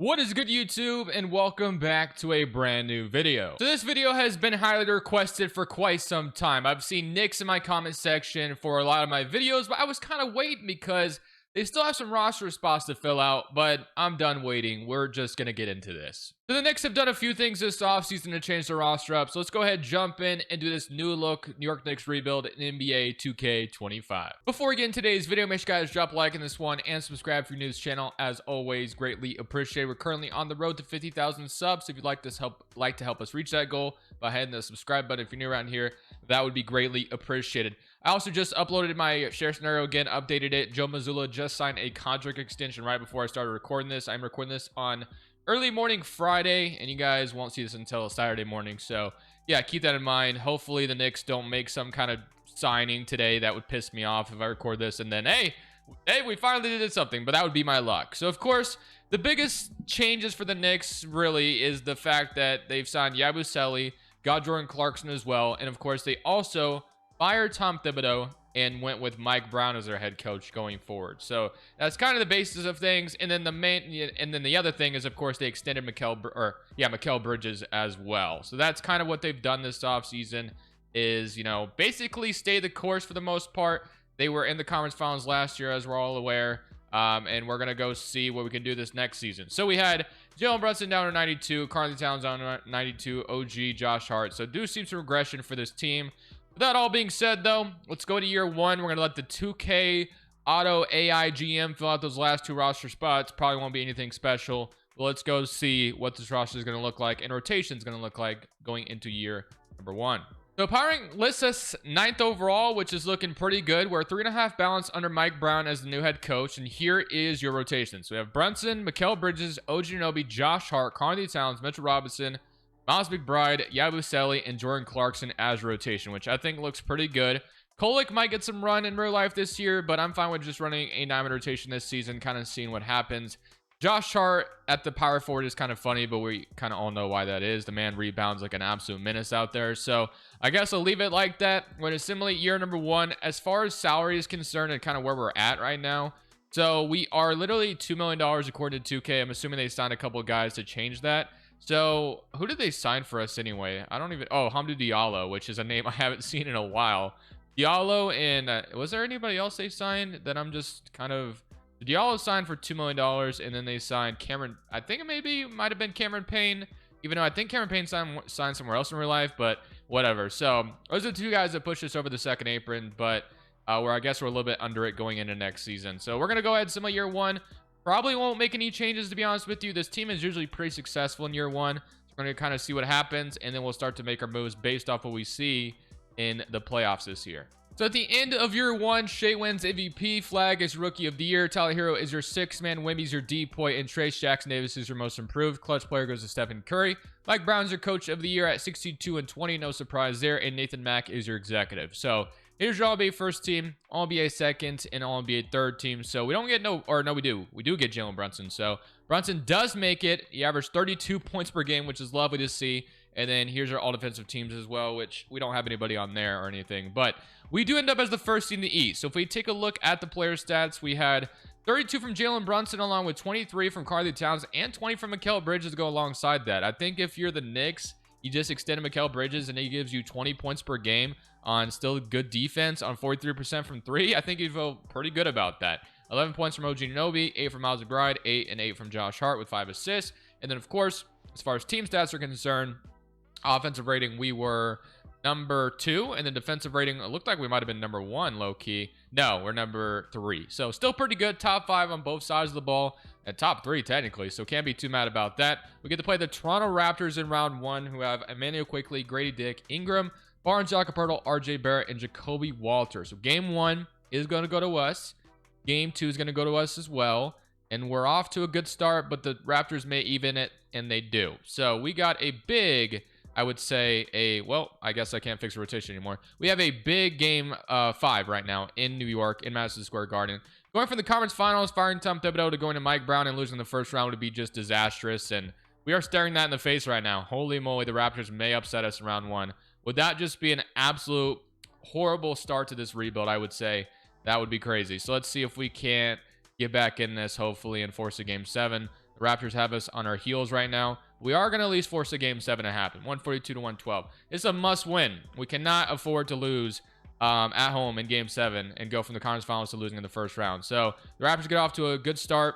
What is good, YouTube, and welcome back to a brand new video. So this video has been highly requested for quite some time. I've seen Knicks in my comment section for a lot of my videos, but I was kind of waiting because they still have some roster spots to fill out, but I'm done waiting. We're just going to get into this. So the Knicks have done a few things this offseason to change their roster up. So let's go ahead, jump in, and do this new look New York Knicks rebuild in NBA 2K25. Before we get into today's video, make sure you guys drop a like on this one and subscribe for your news channel. As always, greatly appreciated. We're currently on the road to 50,000 subs. So if you'd like to help us reach that goal, by hitting the subscribe button. If you're new around here, that would be greatly appreciated. I also just uploaded my share scenario again, updated it. Joe Mazzulla just signed a contract extension right before I started recording this. I'm recording this on early morning Friday, and you guys won't see this until Saturday morning. So yeah, keep that in mind. Hopefully the Knicks don't make some kind of signing today that would piss me off if I record this and then hey, we finally did something, but that would be my luck. So of course, the biggest changes for the Knicks really is the fact that they've signed Yabusele, got Jordan Clarkson as well, and of course they also fired Tom Thibodeau and went with Mike Brown as their head coach going forward. So that's kind of the basis of things. And then the other thing is, of course, they extended Mikal Bridges as well. So that's kind of what they've done this offseason is, basically stay the course for the most part. They were in the conference finals last year, as we're all aware. And we're going to go see what we can do this next season. So we had Jalen Brunson down to 92, Karl Towns down to 92, OG, Josh Hart. So do seem some regression for this team. With that all being said, though, let's go to year one. We're going to let the 2K Auto AI GM fill out those last two roster spots. Probably won't be anything special. But let's go see what this roster is going to look like and rotation is going to look like going into year number one. So powering lists us 9th overall, which is looking pretty good. We're 3.5 balance under Mike Brown as the new head coach. And here is your rotation. So we have Brunson, Mikal Bridges, OG Anunoby, Josh Hart, Karl Towns, Mitchell Robinson, Miles McBride, Yabusele, and Jordan Clarkson as rotation, which I think looks pretty good. Kolek might get some run in real life this year, but I'm fine with just running a 9-man rotation this season, kind of seeing what happens. Josh Hart at the power forward is kind of funny, but we kind of all know why that is. The man rebounds like an absolute menace out there. So I guess I'll leave it like that. We're going to assimilate year number one. As far as salary is concerned and kind of where we're at right now, so we are literally $2 million according to 2K. I'm assuming they signed a couple of guys to change that. So who did they sign for us anyway? I don't even... Oh, Hamdou Diallo, which is a name I haven't seen in a while. Diallo and... was there anybody else they signed that I'm just kind of... Diallo signed for $2 million, and then they signed Cameron... I think it might have been Cameron Payne, even though I think Cameron Payne signed somewhere else in real life, but whatever. So those are the two guys that pushed us over the second apron, but where I guess we're a little bit under it going into next season. So we're going to go ahead and simulate year one. Probably won't make any changes, to be honest with you. This team is usually pretty successful in year one. So we're going to kind of see what happens, and then we'll start to make our moves based off what we see in the playoffs this year. So at the end of year one, Shea wins MVP, Flag is Rookie of the Year, Tyler Hero is your 6-man, Wemby's your D-Point, and Trace Jackson Davis is your most improved. Clutch player goes to Stephen Curry. Mike Brown's your Coach of the Year at 62 and 20, no surprise there, and Nathan Mack is your executive. So here's your All-NBA first team, All-NBA second, and All-NBA third team. So we don't get we do. We do get Jalen Brunson. So Brunson does make it. He averaged 32 points per game, which is lovely to see. And then here's our all-defensive teams as well, which we don't have anybody on there or anything. But we do end up as the first team in the East. So if we take a look at the player stats, we had 32 from Jalen Brunson along with 23 from Karl Towns and 20 from Mikal Bridges to go alongside that. I think if you're the Knicks, you just extended Mikal Bridges and he gives you 20 points per game on still good defense on 43% from 3. I think you feel pretty good about that. 11 points from OG Anunoby, 8 from Miles McBride, 8 and 8 from Josh Hart with 5 assists. And then, of course, as far as team stats are concerned, offensive rating, we were number 2, and then defensive rating, it looked like we might have been number 1 low-key. No, we're number 3. So still pretty good. Top 5 on both sides of the ball, and top 3 technically, so can't be too mad about that. We get to play the Toronto Raptors in round 1, who have Emmanuel Quickley, Grady Dick, Ingram, Barnes, Jakob Poeltl, RJ Barrett, and Jacoby Walter. So game 1 is going to go to us. Game 2 is going to go to us as well. And we're off to a good start, but the Raptors may even it, and they do. So we got a big... I would say well, I guess I can't fix the rotation anymore. We have a big game 5 right now in New York in Madison Square Garden. Going from the conference finals, firing Tom Thibodeau to going to Mike Brown and losing the first round would be just disastrous. And we are staring that in the face right now. Holy moly, the Raptors may upset us in round 1. Would that just be an absolute horrible start to this rebuild? I would say that would be crazy. So let's see if we can't get back in this, hopefully, and force a game 7. The Raptors have us on our heels right now. We are going to at least force a game 7 to happen. 142 to 112. It's a must win. We cannot afford to lose at home in game 7 and go from the conference finals to losing in the first round. So the Raptors get off to a good start.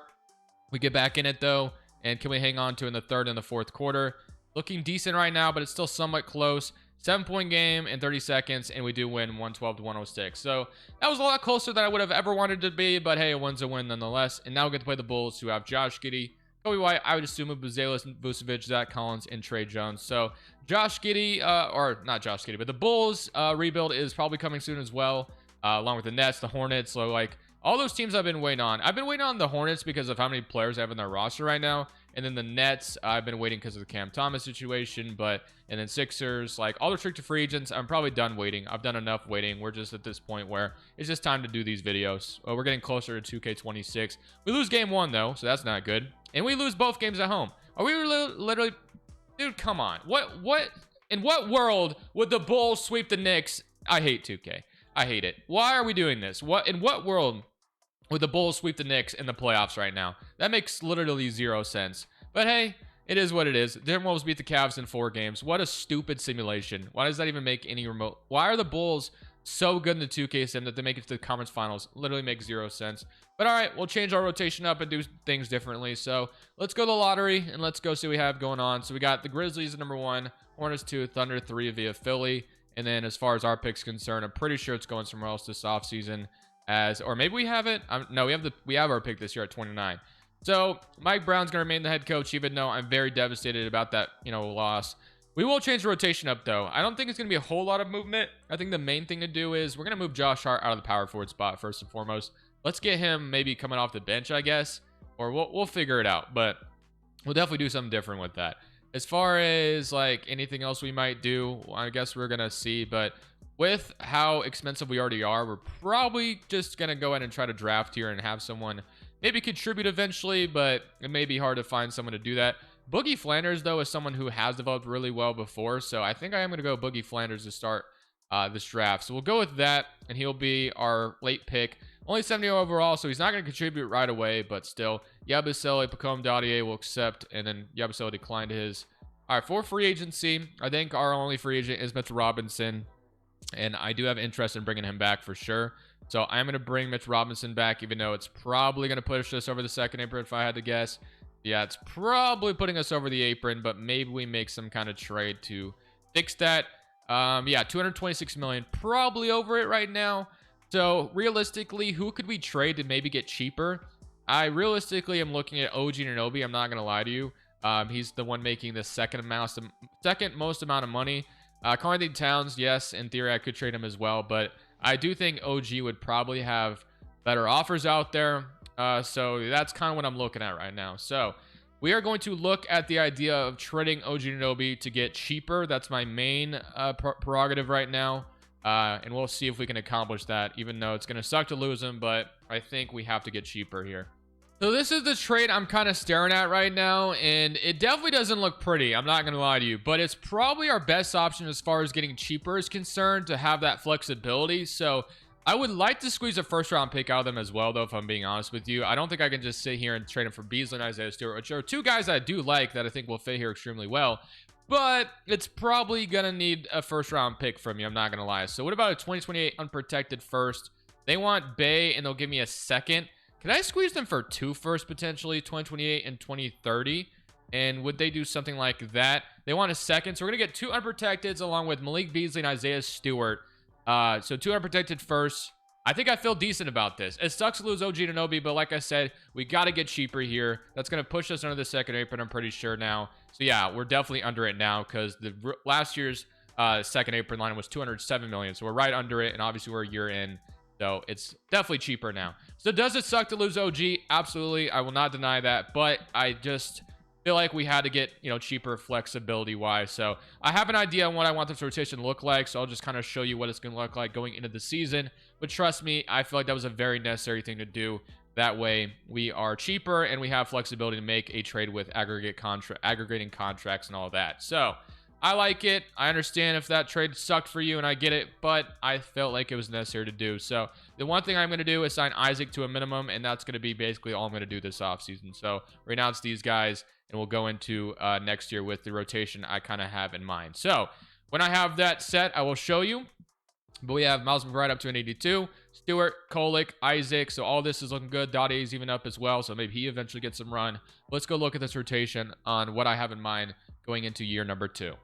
We get back in it though. And can we hang on to in the third and the fourth quarter? Looking decent right now, but it's still somewhat close. 7-point game in 30 seconds, and we do win 112 to 106. So that was a lot closer than I would have ever wanted to be, but hey, a win's a win nonetheless. And now we get to play the Bulls, who have Josh Giddey, Kobe White, I would assume Buzelis, Vucevic, Zach Collins, and Trey Jones. So Josh Giddey, or not Josh Giddey, but the Bulls rebuild is probably coming soon as well, along with the Nets, the Hornets. So like all those teams I've been waiting on. I've been waiting on the Hornets because of how many players I have in their roster right now. And then the Nets, I've been waiting because of the Cam Thomas situation. And then Sixers, like all the restricted free agents, I'm probably done waiting. I've done enough waiting. We're just at this point where it's just time to do these videos. We're getting closer to 2K26. We lose game 1 though, so that's not good. And we lose both games at home. Are we literally, dude? Come on. What? In what world would the Bulls sweep the Knicks? I hate 2K. I hate it. Why are we doing this? In what world would the Bulls sweep the Knicks in the playoffs right now? That makes literally 0 sense. But hey, it is what it is. Timberwolves beat the Cavs in 4 games. What a stupid simulation. Why does that even make any remote? Why are the Bulls so good in the 2K sim that they make it to the conference finals? Literally makes 0 sense. But all right, we'll change our rotation up and do things differently. So let's go to the lottery and let's go see what we have going on. So we got the Grizzlies at number 1, Hornets 2, Thunder 3 via Philly. And then as far as our pick's concerned, I'm pretty sure it's going somewhere else this offseason. Or maybe we have it. No, we have our pick this year at 29. So Mike Brown's gonna remain the head coach, even though I'm very devastated about that, loss. We will change the rotation up though. I don't think it's gonna be a whole lot of movement. I think the main thing to do is we're gonna move Josh Hart out of the power forward spot first and foremost. Let's get him maybe coming off the bench, I guess, or we'll figure it out. But we'll definitely do something different with that. As far as like anything else we might do, I guess we're gonna see. But with how expensive we already are, we're probably just gonna go ahead and try to draft here and have someone maybe contribute eventually, but it may be hard to find someone to do that. Boogie Flanders, though, is someone who has developed really well before, so I think I am going to go Boogie Flanders to start this draft. So we'll go with that, and he'll be our late pick. Only 70 overall, so he's not going to contribute right away, but still. Yabusele, Pacome Dadier will accept, and then Yabusele declined his. All right, for free agency, I think our only free agent is Mitch Robinson, and I do have interest in bringing him back for sure. So I'm going to bring Mitch Robinson back, even though it's probably going to push us over the second apron if I had to guess. Yeah, it's probably putting us over the apron, but maybe we make some kind of trade to fix that. Yeah, 226 million, probably over it right now. So realistically, who could we trade to maybe get cheaper? I realistically am looking at OG Anunoby. I'm not going to lie to you. He's the one making the second most amount of money. Karl Anthony Towns, yes, in theory, I could trade him as well, but I do think OG would probably have better offers out there. So that's kind of what I'm looking at right now. So we are going to look at the idea of trading OG Anunoby to get cheaper. That's my main prerogative right now. And we'll see if we can accomplish that, even though it's going to suck to lose him. But I think we have to get cheaper here. So this is the trade I'm kind of staring at right now, and it definitely doesn't look pretty. I'm not going to lie to you, but it's probably our best option as far as getting cheaper is concerned to have that flexibility. So I would like to squeeze a first round pick out of them as well, though, if I'm being honest with you. I don't think I can just sit here and trade them for Beasley and Isaiah Stewart, which are 2 guys I do like that I think will fit here extremely well. But it's probably going to need a first round pick from you. I'm not going to lie. So what about a 2028 unprotected first? They want Bay, and they'll give me a second. Can I squeeze them for 2 firsts, potentially, 2028 and 2030? And would they do something like that? They want a second, so we're going to get 2 unprotecteds along with Malik Beasley and Isaiah Stewart. So 2 unprotected firsts. I think I feel decent about this. It sucks to lose OG Anunoby, but like I said, we got to get cheaper here. That's going to push us under the second apron, I'm pretty sure now. So yeah, we're definitely under it now because the last year's second apron line was 207 million. So we're right under it, and obviously we're a year in. So it's definitely cheaper now. So does it suck to lose OG? Absolutely. I will not deny that. But I just feel like we had to get, cheaper flexibility wise. So I have an idea on what I want this rotation to look like. So I'll just kind of show you what it's going to look like going into the season. But trust me, I feel like that was a very necessary thing to do. That way we are cheaper and we have flexibility to make a trade with aggregating contracts and all that. So I like it. I understand if that trade sucked for you, and I get it, but I felt like it was necessary to do. So the one thing I'm going to do is sign Isaac to a minimum, and that's going to be basically all I'm going to do this offseason. So right now it's these guys, and we'll go into next year with the rotation I kind of have in mind. So when I have that set, I will show you. But we have Miles McBride up to an 82, Stewart, Kolick, Isaac. So all this is looking good. Dottie is even up as well, so maybe he eventually gets some run. Let's go look at this rotation on what I have in mind going into year number 2.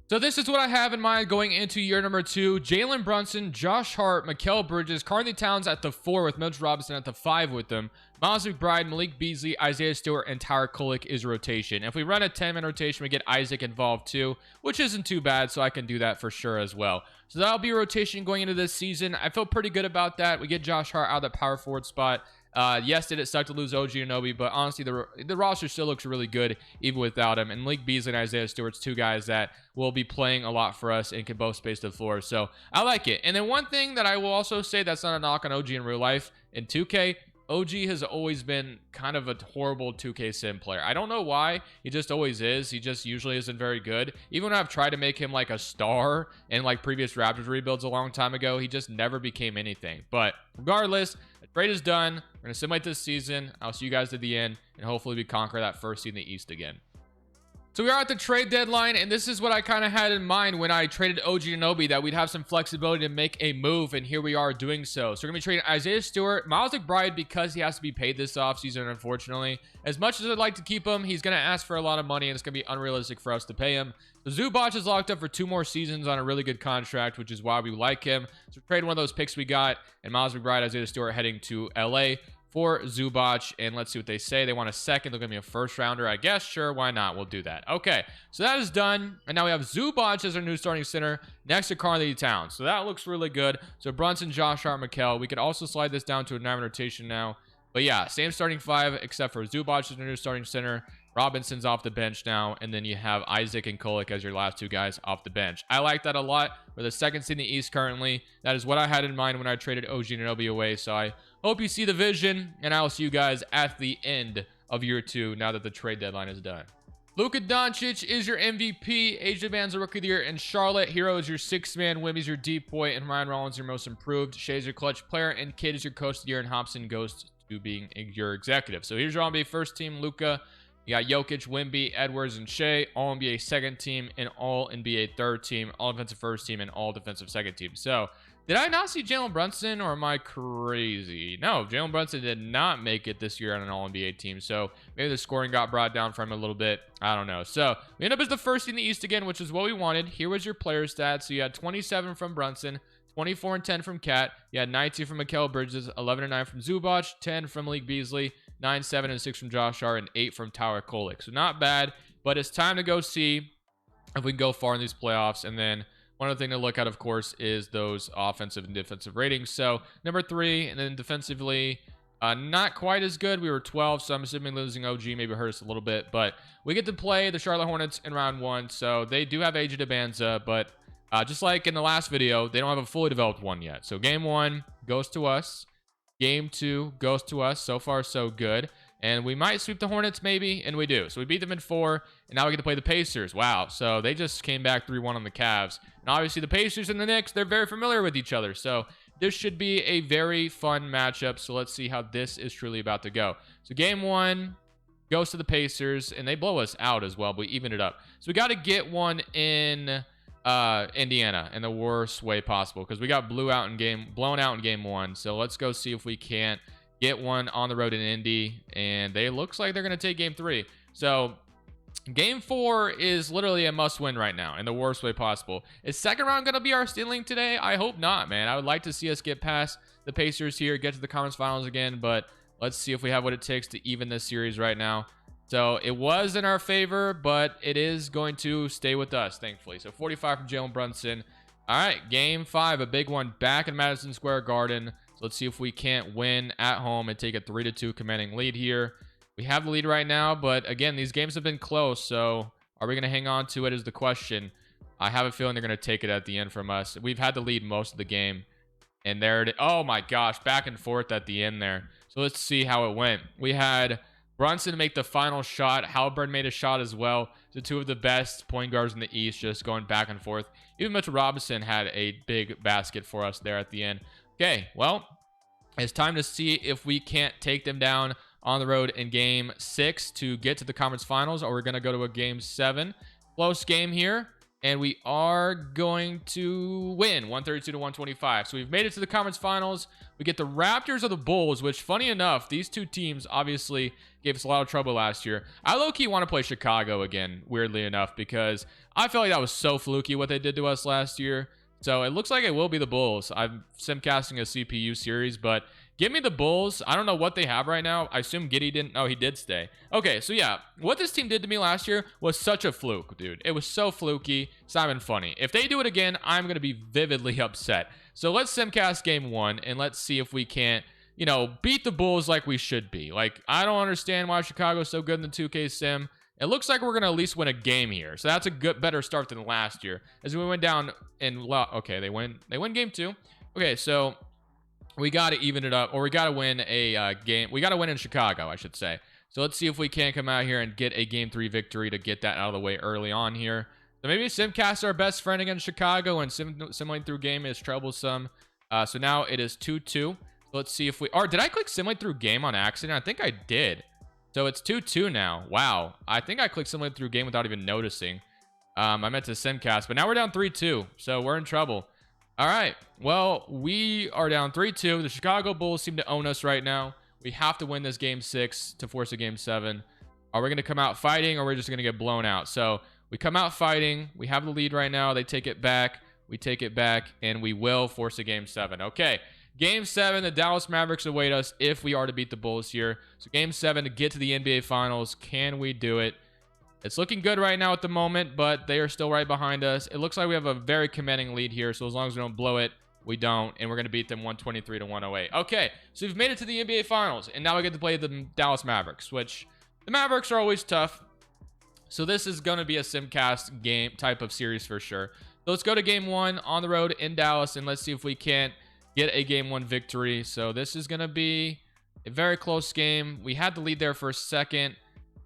So this is what I have in mind going into year number 2. Jalen Brunson, Josh Hart, Mikal Bridges, Karl-Anthony Towns at the 4 with Mitch Robinson at the 5 with them. Miles McBride, Malik Beasley, Isaiah Stewart, and Tyler Kolick is rotation. If we run a 10-man rotation, we get Isaac involved too, which isn't too bad, so I can do that for sure as well. So that'll be a rotation going into this season. I feel pretty good about that. We get Josh Hart out of the power forward spot. Yes, did it suck to lose OG Anunoby, but honestly, the roster still looks really good even without him. And Malik Beasley and Isaiah Stewart's 2 guys that will be playing a lot for us and can both space the floor. So I like it. And then one thing that I will also say that's not a knock on OG in real life, in 2K, OG has always been kind of a horrible 2K sim player. I don't know why. He just always is. He just usually isn't very good. Even when I've tried to make him like a star in like previous Raptors rebuilds a long time ago, he just never became anything. But regardless, the trade is done. We're going to simulate this season. I'll see you guys at the end, and hopefully we conquer that first seed in the East again. So we are at the trade deadline, and this is what I kind of had in mind when I traded OG Anunoby, that we'd have some flexibility to make a move, and here we are doing so. So we're going to be trading Isaiah Stewart, Miles McBride, because he has to be paid this offseason, unfortunately. As much as I'd like to keep him, he's going to ask for a lot of money, and it's going to be unrealistic for us to pay him. So Zubac is locked up for 2 more seasons on a really good contract, which is why we like him. So trade one of those picks we got, and Miles McBride, Isaiah Stewart heading to LA for Zubac, and let's see what they say. They want a second. They're going to be a first rounder, I guess. Sure, why not? We'll do that. Okay, so that is done, and now we have Zubac as our new starting center next to Karl-Anthony Towns. So that looks really good. So Brunson, Josh Hart, Mikal. We could also slide this down to a 9 rotation now. But yeah, same starting 5 except for Zubac as our new starting center. Robinson's off the bench now, and then you have Isaac and Kolick as your last 2 guys off the bench. I like that a lot. We're the second seed in the East currently. That is what I had in mind when I traded OG Anunoby away, so I hope you see the vision, and I will see you guys at the end of year 2 now that the trade deadline is done. Luka Doncic is your MVP. AJ Van's the Rookie of the Year in Charlotte. Hero is your 6-man. Wimby's your deep boy, and Ryan Rollins your most improved. Shea's your clutch player, and Kidd is your Coach of the Year, and Hobson goes to being your executive. So here's your All-NBA first team, Luka. You got Jokic, Wimby, Edwards, and Shea, all NBA second team and all NBA third team, all defensive first team, and all defensive second team. So, did I not see Jalen Brunson, or am I crazy? No, Jalen Brunson did not make it this year on an all NBA team. So, maybe the scoring got brought down for him a little bit. I don't know. So, we end up as the first in the East again, which is what we wanted. Here was your player stats. So, you had 27 from Brunson, 24 and 10 from Cat. You had 19 from Mikal Bridges, 11 and 9 from Zubac, 10 from Malik Beasley, 9, 7, and 6 from Josh Hart, and 8 from Tyler Kolick. So not bad, but it's time to go see if we can go far in these playoffs. And then one other thing to look at, of course, is those offensive and defensive ratings. So number 3, and then defensively, not quite as good. We were 12, so I'm assuming losing OG maybe hurt us a little bit. But we get to play the Charlotte Hornets in round 1, so they do have AJ Debanza, but just like in the last video, they don't have a fully developed one yet. So game 1 goes to us. Game 2 goes to us. So far, so good. And we might sweep the Hornets, maybe, and we do. So we beat them in 4, and now we get to play the Pacers. Wow. So they just came back 3-1 on the Cavs. And obviously, the Pacers and the Knicks, they're very familiar with each other. So this should be a very fun matchup. So let's see how this is truly about to go. So game 1 goes to the Pacers, and they blow us out as well, but we even it up. So we got to get one in Indiana in the worst way possible, because we got blown out in game 1. So let's go see if we can't get one on the road in Indy, and they looks like they're going to take game 3. So game 4 is literally a must win right now in the worst way possible. Is second round going to be our stealing today? I hope not, man. I would like to see us get past the Pacers here, get to the conference finals again, but let's see if we have what it takes to even this series right now. So it was in our favor, but it is going to stay with us, thankfully. So 45 from Jalen Brunson. All right, game 5, a big one back in Madison Square Garden. So let's see if we can't win at home and take a 3-2 commanding lead here. We have the lead right now, but again, these games have been close. So are we going to hang on to it is the question. I have a feeling they're going to take it at the end from us. We've had the lead most of the game. And there it is. Oh my gosh, back and forth at the end there. So let's see how it went. We had Brunson make the final shot. Halliburton made a shot as well. The two of the best point guards in the East just going back and forth. Even Mitchell Robinson had a big basket for us there at the end. Okay, well, it's time to see if we can't take them down on the road in game 6 to get to the conference finals, or we're going to go to a game 7. Close game here, and we are going to win 132 to 125. So we've made it to the conference finals. We get the Raptors or the Bulls, which, funny enough, these two teams obviously gave us a lot of trouble last year. I low-key want to play Chicago again, weirdly enough, because I felt like that was so fluky what they did to us last year. So it looks like it will be the Bulls. I'm simcasting a CPU series, but give me the Bulls. I don't know what they have right now. I assume Giddey didn't. Oh, he did stay. Okay, so yeah, what this team did to me last year was such a fluke, dude. It was so fluky. It's not even funny. If they do it again, I'm going to be vividly upset. So let's simcast game 1, and let's see if we can't, you know, beat the Bulls like we should be. Like, I don't understand why Chicago's so good in the 2K sim. It looks like we're going to at least win a game here. So that's a better start than last year. As we went down and, okay, they win game 2. Okay, so we got to even it up, or we got to win a game. We got to win in Chicago, I should say. So let's see if we can come out here and get a game 3 victory to get that out of the way early on here. So maybe simcast our best friend against Chicago, and simulating through game is troublesome. So now it is 2-2. So let's see if we, or did I click simulate through game on accident? I think I did. So it's 2-2 now. Wow. I think I clicked simulate through game without even noticing. I meant to simcast, but now we're down 3-2. So we're in trouble. All right. Well, we are down 3-2. The Chicago Bulls seem to own us right now. We have to win this game 6 to force a game 7. Are we going to come out fighting, or are we just going to get blown out? So we come out fighting. We have the lead right now. They take it back. We take it back, and we will force a game 7. Okay. Game 7, the Dallas Mavericks await us if we are to beat the Bulls here. So game 7 to get to the NBA Finals. Can we do it? It's looking good right now at the moment, but they are still right behind us. It looks like we have a very commanding lead here, so as long as we don't blow it, we don't, and we're going to beat them 123 to 108. Okay, so we've made it to the NBA Finals, and now we get to play the Dallas Mavericks, which the Mavericks are always tough. So this is going to be a simcast game type of series for sure. So let's go to game 1 on the road in Dallas, and let's see if we can't get a game 1 victory. So this is going to be a very close game. We had the lead there for a second,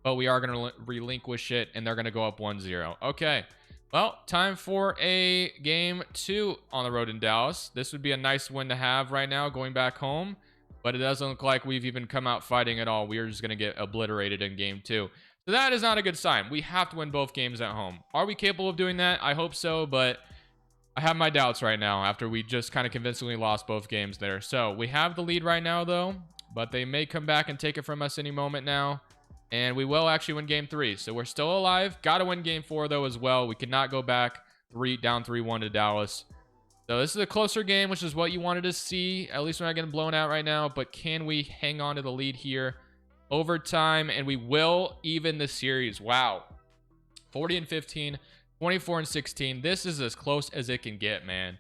but we are going to relinquish it, and they're going to go up 1-0. Okay, well, time for a game 2 on the road in Dallas. This would be a nice win to have right now going back home, but it doesn't look like we've even come out fighting at all. We are just going to get obliterated in game 2. So that is not a good sign. We have to win both games at home. Are we capable of doing that? I hope so, but I have my doubts right now after we just kind of convincingly lost both games there. So we have the lead right now, though, but they may come back and take it from us any moment now. And we will actually win game 3. So we're still alive. Got to win game 4, though, as well. We cannot go back down 3-1 to Dallas. So this is a closer game, which is what you wanted to see. At least we're not getting blown out right now. But can we hang on to the lead here? Overtime, and we will even the series. Wow. 40-15. 24-16. This is as close as it can get, man.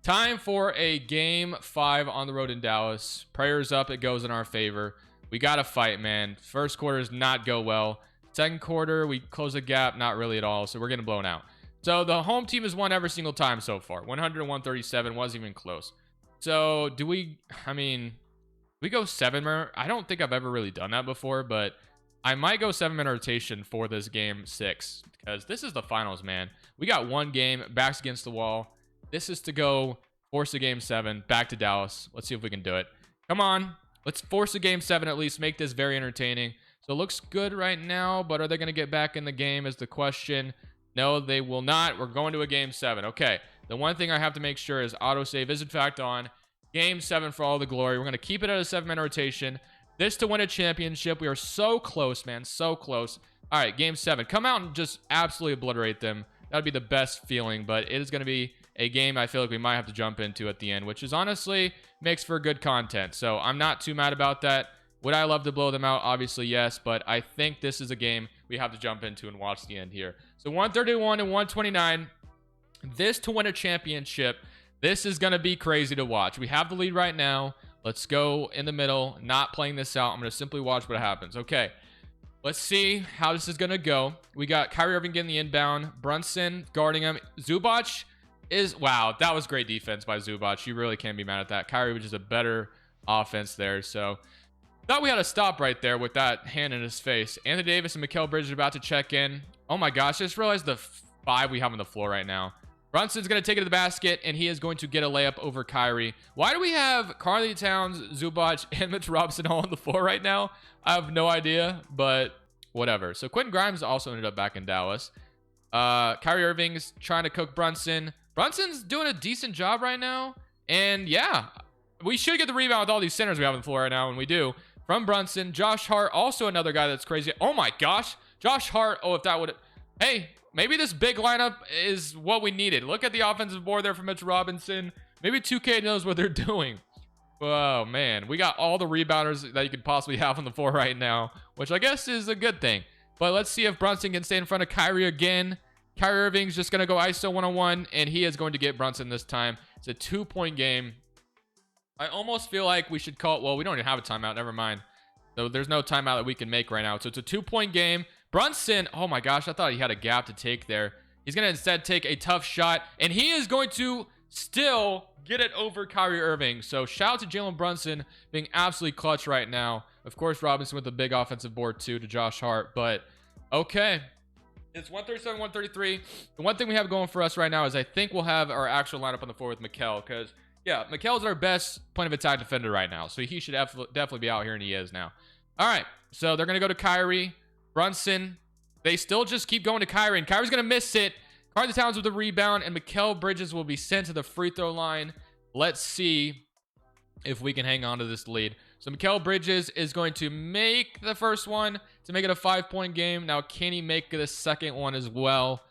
Time for a game 5 on the road in Dallas. Prayers up, it goes in our favor. We got to fight, man. First quarter does not go well. Second quarter, we close the gap, not really at all. So we're getting blown out. So the home team has won every single time so far. 100-137, wasn't even close. So do we, I mean, we go 7-minute. I don't think I've ever really done that before, but I might go 7-minute rotation for this game 6 because this is the finals, man. We got one game, backs against the wall. This is to go force a game 7 back to Dallas. Let's see if we can do it. Come on. Let's force a game 7 at least. Make this very entertaining. So it looks good right now, but are they going to get back in the game is the question. No, they will not. We're going to a game 7. Okay. The one thing I have to make sure is autosave is in fact on. Game 7 for all the glory. We're going to keep it at a 7-minute rotation. This to win a championship. We are so close, man. So close. All right, game 7. Come out and just absolutely obliterate them. That would be the best feeling, but it is going to be a game I feel like we might have to jump into at the end, which is honestly makes for good content. So I'm not too mad about that. Would I love to blow them out? Obviously, yes, but I think this is a game we have to jump into and watch the end here. So 131 and 129. This to win a championship. This is going to be crazy to watch. We have the lead right now. Let's go in the middle, not playing this out. I'm going to simply watch what happens. Okay, let's see how this is going to go. We got Kyrie Irving getting the inbound. Brunson guarding him. Zubac is, wow, that was great defense by Zubac. You really can't be mad at that. Kyrie was just a better offense there. So Thought we had to stop right there with that hand in his face. Anthony Davis and Mikal Bridges are about to check in. Oh my gosh, I just realized the 5 we have on the floor right now. Brunson's going to take it to the basket, and he is going to get a layup over Kyrie. Why do we have Karl Towns, Zubac, and Mitch Robinson all on the floor right now? I have no idea, but whatever. So Quentin Grimes also ended up back in Dallas. Kyrie Irving's trying to cook Brunson. Brunson's doing a decent job right now. And yeah, we should get the rebound with all these centers we have on the floor right now, and we do. From Brunson, Josh Hart, also another guy that's crazy. Oh my gosh, Josh Hart. Oh, if that would, hey, maybe this big lineup is what we needed. Look at the offensive board there for Mitch Robinson. Maybe 2K knows what they're doing. Oh man, we got all the rebounders that you could possibly have on the floor right now, which I guess is a good thing. But let's see if Brunson can stay in front of Kyrie again. Kyrie Irving's just going to go ISO one-on-one, and he is going to get Brunson this time. It's a 2-point game. I almost feel like we should call it. Well, we don't even have a timeout. Never mind. So there's no timeout that we can make right now. So it's a 2-point game. Brunson, oh my gosh, I thought he had a gap to take there. He's going to instead take a tough shot, and he is going to still get it over Kyrie Irving. So shout out to Jalen Brunson being absolutely clutch right now. Of course, Robinson with a big offensive board too to Josh Hart. But okay, it's 137, 133. The one thing we have going for us right now is I think we'll have our actual lineup on the floor with Mikal, because yeah, Mikal's our best point of attack defender right now. So he should definitely be out here, and he is now. All right, so they're going to go to Kyrie. Brunson, they still just keep going to Kyrie, and Kyrie's going to miss it. Karl Towns with the rebound, and Mikal Bridges will be sent to the free throw line. Let's see if we can hang on to this lead. So Mikal Bridges is going to make the first one to make it a 5-point game. Now, can he make the second one as well?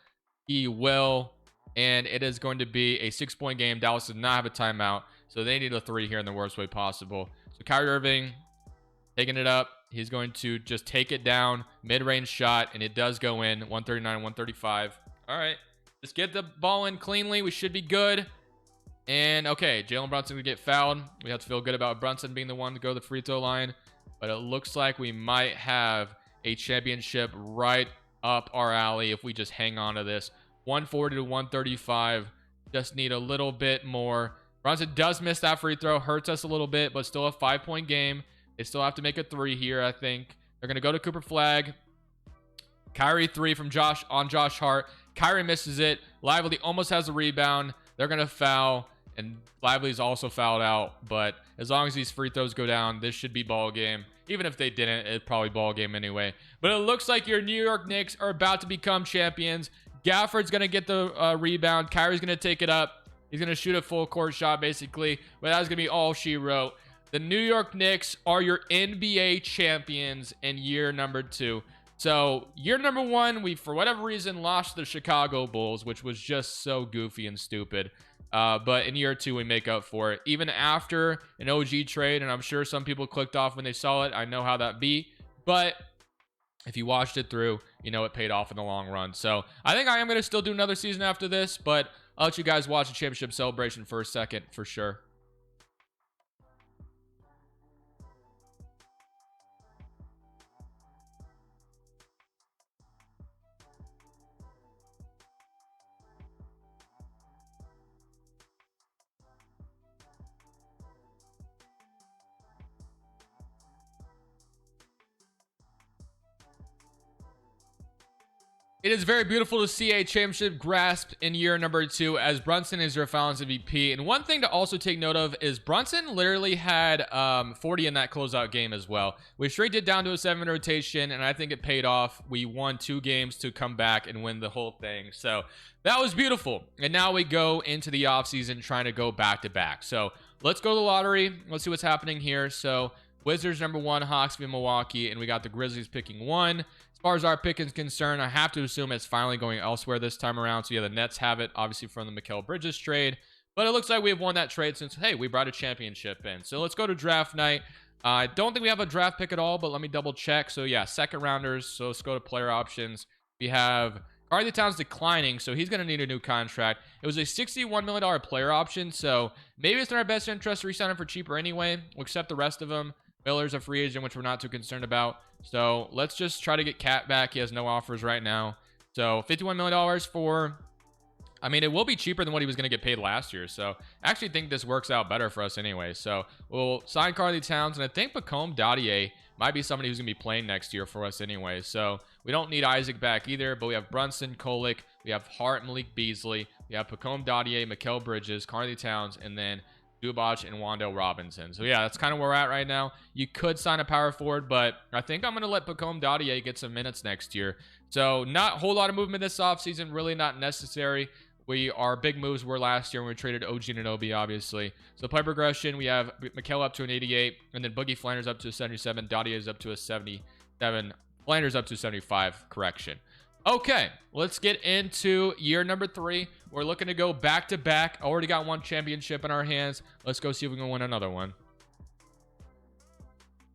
He will. And it is going to be a 6-point game. Dallas does not have a timeout, so they need a 3 here in the worst way possible. So Kyrie Irving taking it up. He's going to just take it down, mid-range shot, and it does go in. 139, 135. All right, just get the ball in cleanly. We should be good. And okay, Jalen Brunson will get fouled. We have to feel good about Brunson being the one to go to the free throw line, but it looks like we might have a championship right up our alley if we just hang on to this. 140 to 135. Just need a little bit more. Brunson does miss that free throw. Hurts us a little bit, but still a 5-point game. They still have to make a 3 here, I think. They're going to go to Cooper Flag. Kyrie 3 from Josh Hart. Kyrie misses it. Lively almost has a rebound. They're going to foul, and Lively's also fouled out. But as long as these free throws go down, this should be ball game. Even if they didn't, it's probably ball game anyway. But it looks like your New York Knicks are about to become champions. Gafford's going to get the rebound. Kyrie's going to take it up. He's going to shoot a full court shot, basically. But that's going to be all she wrote. The New York Knicks are your NBA champions in year number 2. So, year number 1, we, for whatever reason, lost the Chicago Bulls, which was just so goofy and stupid. But in year 2, we make up for it. Even after an OG trade, and I'm sure some people clicked off when they saw it. I know how that be. But if you watched it through, you know it paid off in the long run. So I think I am going to still do another season after this, but I'll let you guys watch the championship celebration for a second for sure. It is very beautiful to see a championship grasped in year number 2 as Brunson is your Finals MVP. And one thing to also take note of is Brunson literally had 40 in that closeout game as well. We straight did down to a 7-man rotation, and I think it paid off. We won 2 games to come back and win the whole thing. So that was beautiful. And now we go into the offseason trying to go back-to-back. So let's go to the lottery. Let's see what's happening here. So Wizards number 1, Hawks v Milwaukee, and we got the Grizzlies picking 1. As far as our pick is concerned, I have to assume it's finally going elsewhere this time around. So yeah, the Nets have it, obviously from the Mikal Bridges trade. But it looks like we have won that trade since, hey, we brought a championship in. So let's go to draft night. I don't think we have a draft pick at all, but let me double check. So yeah, second rounders. So let's go to player options. We have Karl Towns declining, so he's going to need a new contract. It was a $61 million player option, so maybe it's in our best interest to re-sign him for cheaper anyway. We'll accept the rest of them. Miller's a free agent, which we're not too concerned about. So let's just try to get Cat back. He has no offers right now. So $51 million for I mean, it will be cheaper than what he was going to get paid last year. So I actually think this works out better for us anyway. So we'll sign Carly Towns, and I think Pacome Dadier might be somebody who's going to be playing next year for us anyway. So we don't need Isaac back either, but we have Brunson, Kolick, we have Hart, Malik Beasley, we have Pacome Dadier, Mikal Bridges, Carly Towns, and then Zubac and Wandale Robinson. So yeah, that's kind of where we're at right now. You could sign a power forward, but I think I'm going to let Pacome Dadier get some minutes next year. So not a whole lot of movement this offseason, really not necessary. Our big moves were last year when we traded OG Anunoby, obviously. So play progression, we have Mikal up to an 88, and then Boogie Flanders up to a 77, Dadier is up to a 77, Flanders up to a 75, correction. Okay, let's get into year number 3. We're looking to go back-to-back. Already got one championship in our hands. Let's go see if we can win another one.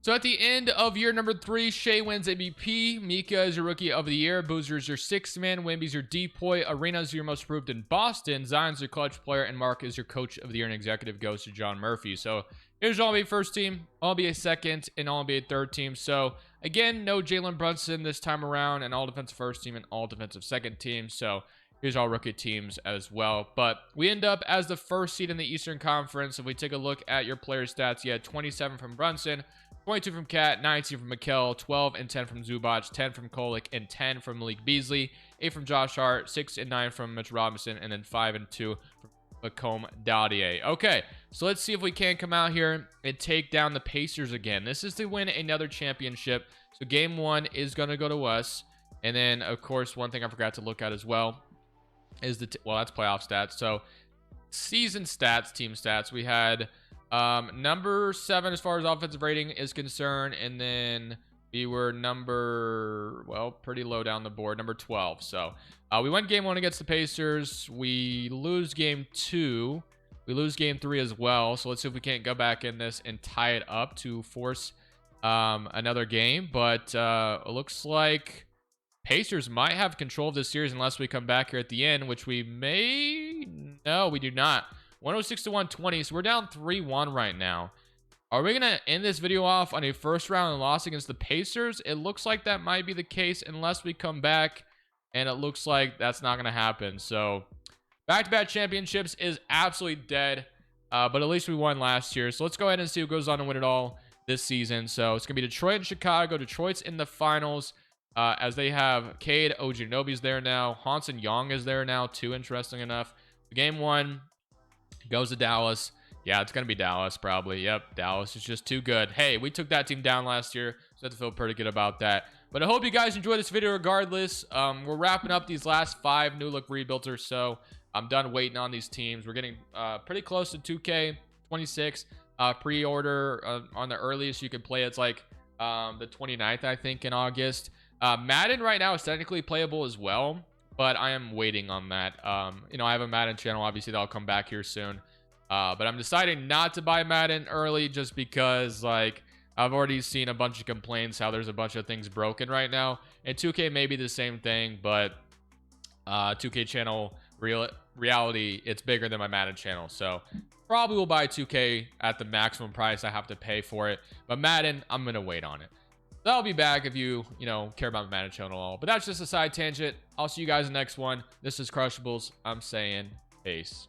So at the end of year number 3, Shea wins MVP. Mika is your rookie of the year. Boozer is your 6th man. Wemby's your depoy. Arena is your most improved in Boston. Zion's your clutch player. And Mark is your coach of the year, and executive goes to John Murphy. So here's all NBA first team, all NBA second, and all NBA third team. So again, no Jalen Brunson this time around, and all defensive first team and all defensive second team. So here's all rookie teams as well. But we end up as the first seed in the Eastern Conference. If we take a look at your player stats, you had 27 from Brunson, 22 from Cat, 19 from Mikal, 12 and 10 from Zubac, 10 from Kolick, and 10 from Malik Beasley, 8 from Josh Hart, 6 and 9 from Mitch Robinson, and then 5 and 2 from Pacome Dadier. Okay, so let's see if we can come out here and take down the Pacers again. This is to win another championship. So game 1 is going to go to us. And then, of course, one thing I forgot to look at as well is well, that's playoff stats. So season stats, team stats, we had number 7 as far as offensive rating is concerned, and then we were pretty low down the board, number 12. So we won game 1 against the Pacers. We lose game 2. We lose game 3 as well. So let's see if we can't go back in this and tie it up to force another game. But it looks like Pacers might have control of this series unless we come back here at the end, which we may. No, we do not. 106 to 120, so we're down 3-1 right now. Are we going to end this video off on a first round loss against the Pacers? It looks like that might be the case unless we come back, and it looks like that's not going to happen. So back-to-back championships is absolutely dead, but at least we won last year. So let's go ahead and see who goes on to win it all this season. So it's going to be Detroit and Chicago. Detroit's in the finals as they have Cade. OG Anunoby's there now. Hanson Young is there now too, interesting enough. Game 1 goes to Dallas. Yeah, it's going to be Dallas probably. Yep, Dallas is just too good. Hey, we took that team down last year, so I have to feel pretty good about that. But I hope you guys enjoyed this video regardless. We're wrapping up these last 5 new look rebuilds or so. I'm done waiting on these teams. We're getting pretty close to 2K26 pre-order on the earliest you can play. It's like the 29th, I think, in August. Madden right now is technically playable as well, but I am waiting on that. I have a Madden channel, obviously, that'll come back here soon. But I'm deciding not to buy Madden early just because, like, I've already seen a bunch of complaints how there's a bunch of things broken right now. And 2K may be the same thing, but 2K channel reality, it's bigger than my Madden channel. So probably will buy 2K at the maximum price I have to pay for it. But Madden, I'm going to wait on it. So I'll be back if you care about my Madden channel at all. But that's just a side tangent. I'll see you guys in the next one. This is Crushables. I'm saying peace.